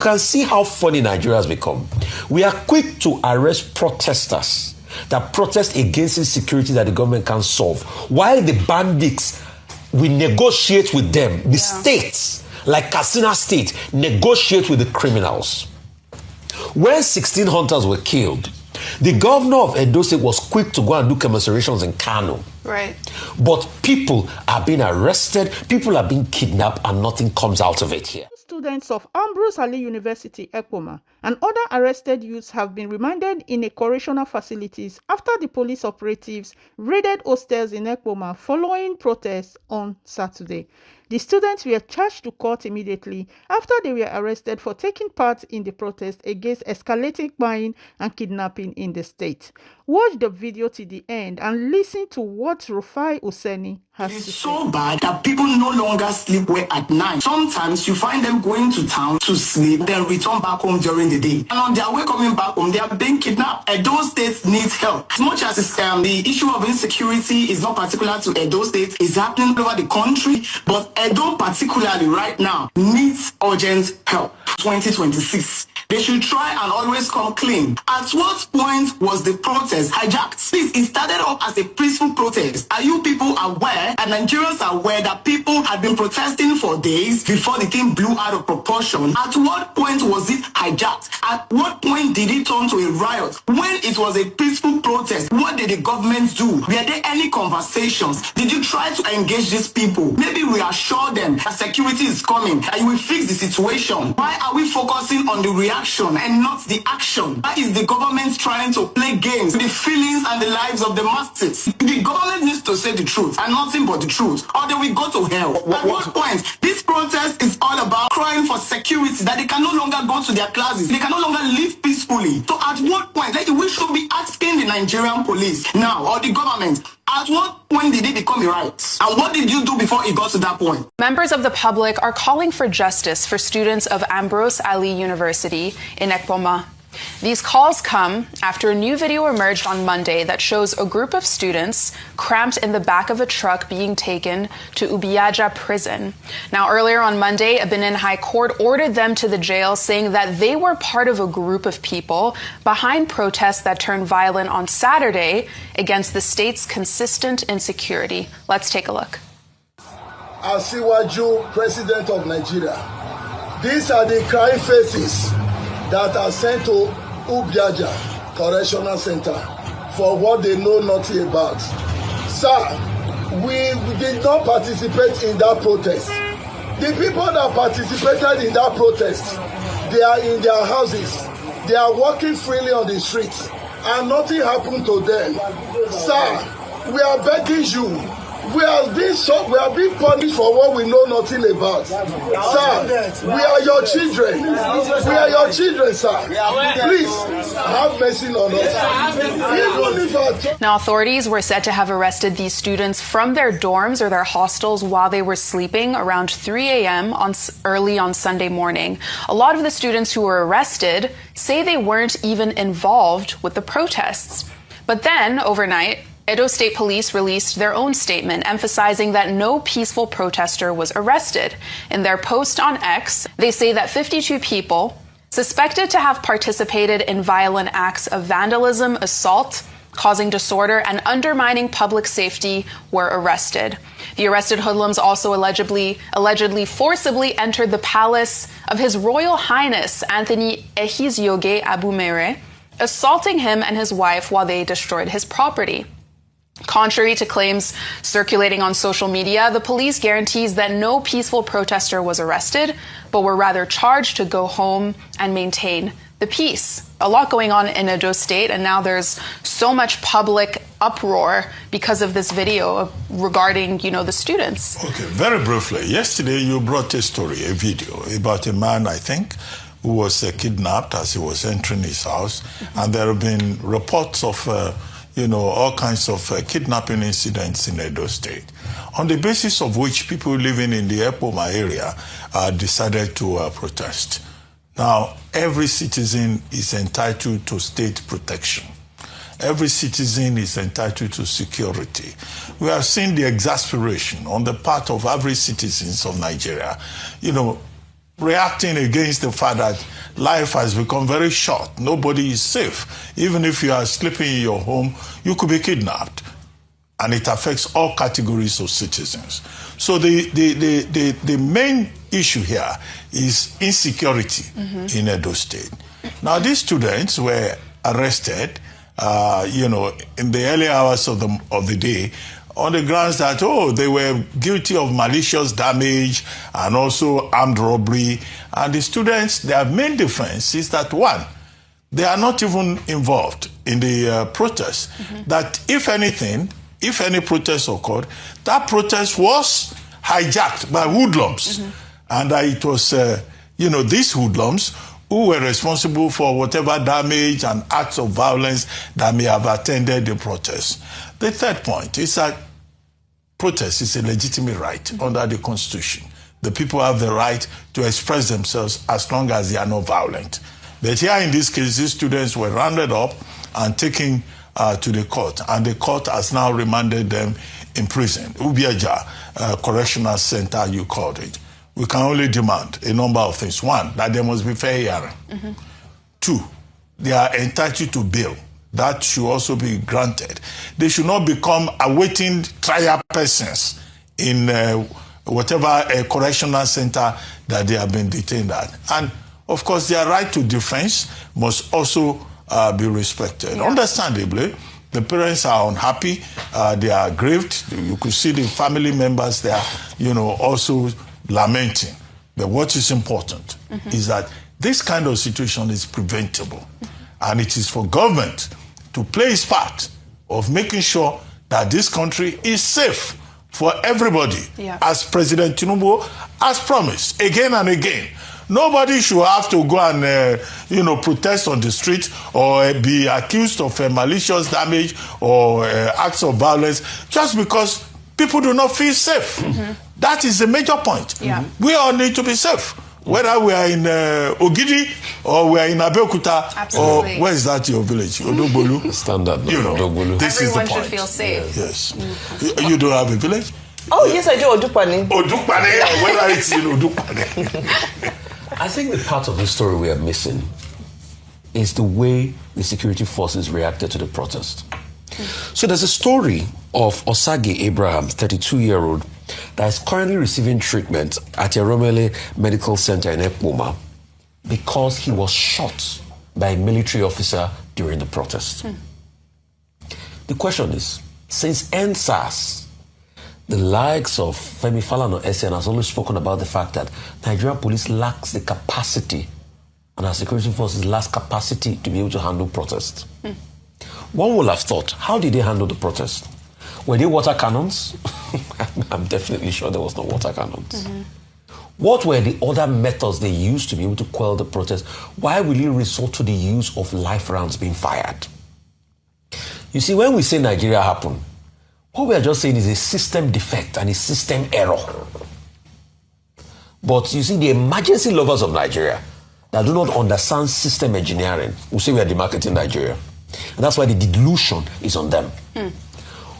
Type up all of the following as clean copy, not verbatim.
You can see how funny Nigeria has become. We are quick to arrest protesters that protest against insecurity that the government can't solve, while the bandits, we negotiate with them. The states, like Katsina State, negotiate with the criminals. When 16 hunters were killed, the governor of Edo State was quick to go and do commiserations in Kano. Right. But people are being arrested, people are being kidnapped, and nothing comes out of it here. Students of Ambrose Alli University, Ekpoma, and other arrested youths have been remanded in a correctional facilities after the police operatives raided hostels in Ekpoma following protests on Saturday. The students were charged to court immediately after they were arrested for taking part in the protest against escalating crime and kidnapping in the state. Watch the video to the end and listen to what Rufai Useni has to say. It's so bad that people no longer sleep well at night. Sometimes you find them going to town to sleep, then return back home during the day. And on their way coming back home, they are being kidnapped. Edo State needs help. As much as the issue of insecurity is not particular to Edo State, it's happening all over the country, but Edo particularly right now needs urgent help. 2026. They should try and always come clean. At what point was the protest hijacked? Please, it started off as a peaceful protest. Are you people aware, and Nigerians are aware, that people had been protesting for days before the thing blew out of proportion? At what point was it hijacked? At what point did it turn to a riot? When it was a peaceful protest, what did the government do? Were there any conversations? Did you try to engage these people? Maybe reassure them that security is coming and you will fix the situation. Why are we focusing on the reaction and not the action? Why is the government trying to play games with the feelings and the lives of the masses? The government needs to say the truth and nothing but the truth, or they will go to hell. At what point? This protest is all about crying for security, that they can no longer go to their classes, they can no longer live peacefully. So at what point? Like, we should be asking the Nigerian police now, or the government, at what point did it become a riot? And what did you do before it got to that point? Members of the public are calling for justice for students of Ambrose Alli University in Ekpoma. These calls come after a new video emerged on Monday that shows a group of students cramped in the back of a truck being taken to Ubiaja prison. Now, earlier on Monday, a Benin High Court ordered them to the jail, saying that they were part of a group of people behind protests that turned violent on Saturday against the state's consistent insecurity. Let's take a look. Asiwaju, President of Nigeria. These are the crying faces that are sent to Ubiaja Correctional Center for what they know nothing about. Sir, we did not participate in that protest. The people that participated in that protest, they are in their houses. They are walking freely on the streets, and nothing happened to them. Sir, we are begging you. We are being punished for what we know nothing about. Sir, we are your children. We are your children, sir. Please, have mercy on us. Now, authorities were said to have arrested these students from their dorms or their hostels while they were sleeping around 3 a.m. early on Sunday morning. A lot of the students who were arrested say they weren't even involved with the protests. But then, overnight, Edo State Police released their own statement emphasizing that no peaceful protester was arrested. In their post on X, they say that 52 people suspected to have participated in violent acts of vandalism, assault, causing disorder, and undermining public safety were arrested. The arrested hoodlums also allegedly forcibly entered the palace of His Royal Highness Anthony Ehizioge Abumere, assaulting him and his wife while they destroyed his property. Contrary to claims circulating on social media, the police guarantees that no peaceful protester was arrested, but were rather charged to go home and maintain the peace. A lot going on in Edo State, and now there's so much public uproar because of this video regarding, the students. Okay, very briefly. Yesterday, you brought a story, a video about a man, I think, who was kidnapped as he was entering his house, and there have been reports of all kinds of kidnapping incidents in Edo State, on the basis of which people living in the Ekpoma area decided to protest. Now, every citizen is entitled to state protection. Every citizen is entitled to security. We have seen the exasperation on the part of every citizen of Nigeria. reacting against the fact that life has become very short. Nobody is safe. Even if you are sleeping in your home, you could be kidnapped. And it affects all categories of citizens. So the main issue here is insecurity in Edo State. Now, these students were arrested, in the early hours of the day on the grounds that, they were guilty of malicious damage and also armed robbery. And the students, their main defense is that, one, they are not even involved in the protest. That if any protest occurred, that protest was hijacked by hoodlums. And it was, these hoodlums who were responsible for whatever damage and acts of violence that may have attended the protest. The third point is that protest is a legitimate right under the Constitution. The people have the right to express themselves as long as they are not violent. But here in this case, these students were rounded up and taken to the court, and the court has now remanded them in prison. Itheggz Correctional Center, you called it. We can only demand a number of things. One, that there must be fair hearing. Two, they are entitled to bail. That should also be granted. They should not become awaiting trial persons in whatever correctional center that they have been detained at. And, of course, their right to defense must also be respected. Yeah. Understandably, the parents are unhappy. They are grieved. You could see the family members there, also lamenting. But what is important is that this kind of situation is preventable. And it is for government to play its part of making sure that this country is safe for everybody, as President Tinubu has promised again and again. Nobody should have to go and, protest on the street or be accused of malicious damage or acts of violence just because people do not feel safe. That is the major point. We all need to be safe. Whether we are in Ogidi or we are in Abeokuta or where is that your village? Odogbolu? Standard. This Everyone is the point. should feel safe. Yes. You don't have a village? Oh, yes, I do. Odupane. Odupane, whether it's in Odupane. I think the part of the story we are missing is the way the security forces reacted to the protest. So there's a story of Osage Abraham, 32-year-old, that is currently receiving treatment at Eromele Medical Center in Ekpoma because he was shot by a military officer during the protest. The question is, since NSAS, the likes of Femi Falana SN has always spoken about the fact that Nigerian police lacks the capacity and our security forces lacks capacity to be able to handle protest. One would have thought, how did they handle the protest? Were they water cannons? I'm definitely sure there was no water cannons. What were the other methods they used to be able to quell the protest? Why will you resort to the use of live rounds being fired? You see, when we say Nigeria happened, what we are just saying is a system defect and a system error. But you see, the emergency lovers of Nigeria that do not understand system engineering will say we are demarketing Nigeria. And that's why the delusion is on them.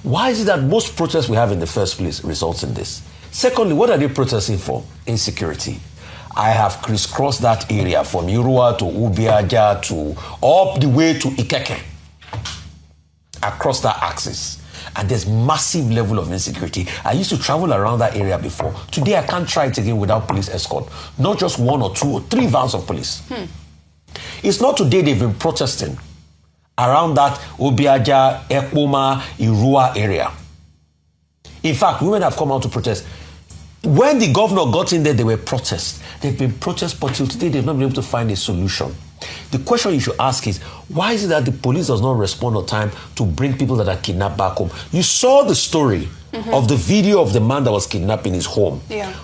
Why is it that most protests we have in the first place results in this? Secondly, what are they protesting for? Insecurity. I have crisscrossed that area from Urua to Ubiaja to up the way to Itheggz, across that axis. And there's massive level of insecurity. I used to travel around that area before. Today, I can't try it again without police escort. Not just 1 or 2 or 3 vans of police. It's not today they've been protesting around that Obiaja, Ekpoma, Irua area. In fact, women have come out to protest. When the governor got in there, there were protests. There have been protests, but till today, they've not been able to find a solution. The question you should ask is, why is it that the police does not respond on time to bring people that are kidnapped back home? You saw the story of the video of the man that was kidnapped in his home.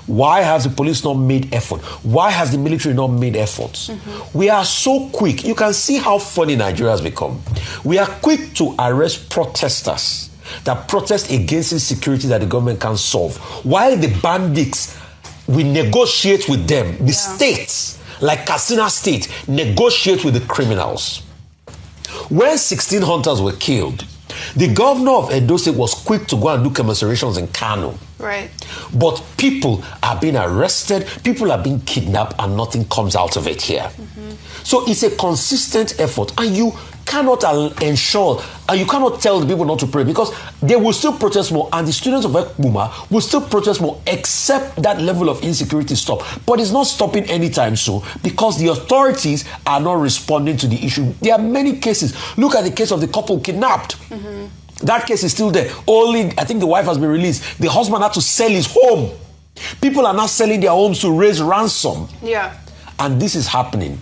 Why has the police not made effort? Why has the military not made efforts? We are so quick. You can see how funny Nigeria has become. We are quick to arrest protesters that protest against insecurity that the government can solve, while the bandits, we negotiate with them. The states, like Katsina State, negotiate with the criminals. When 16 hunters were killed, The governor of Edo State was quick to go and do commiserations in Kano. Right. But people are being arrested, people are being kidnapped, and nothing comes out of it here. So it's a consistent effort, and you cannot ensure, and you cannot tell the people not to pray, because they will still protest more, and the students of Ekpoma will still protest more, except that level of insecurity stop. But it's not stopping anytime soon, because the authorities are not responding to the issue. There are many cases. Look at the case of the couple kidnapped. That case is still there. Only, I think the wife has been released. The husband had to sell his home. People are now selling their homes to raise ransom. Yeah. And this is happening.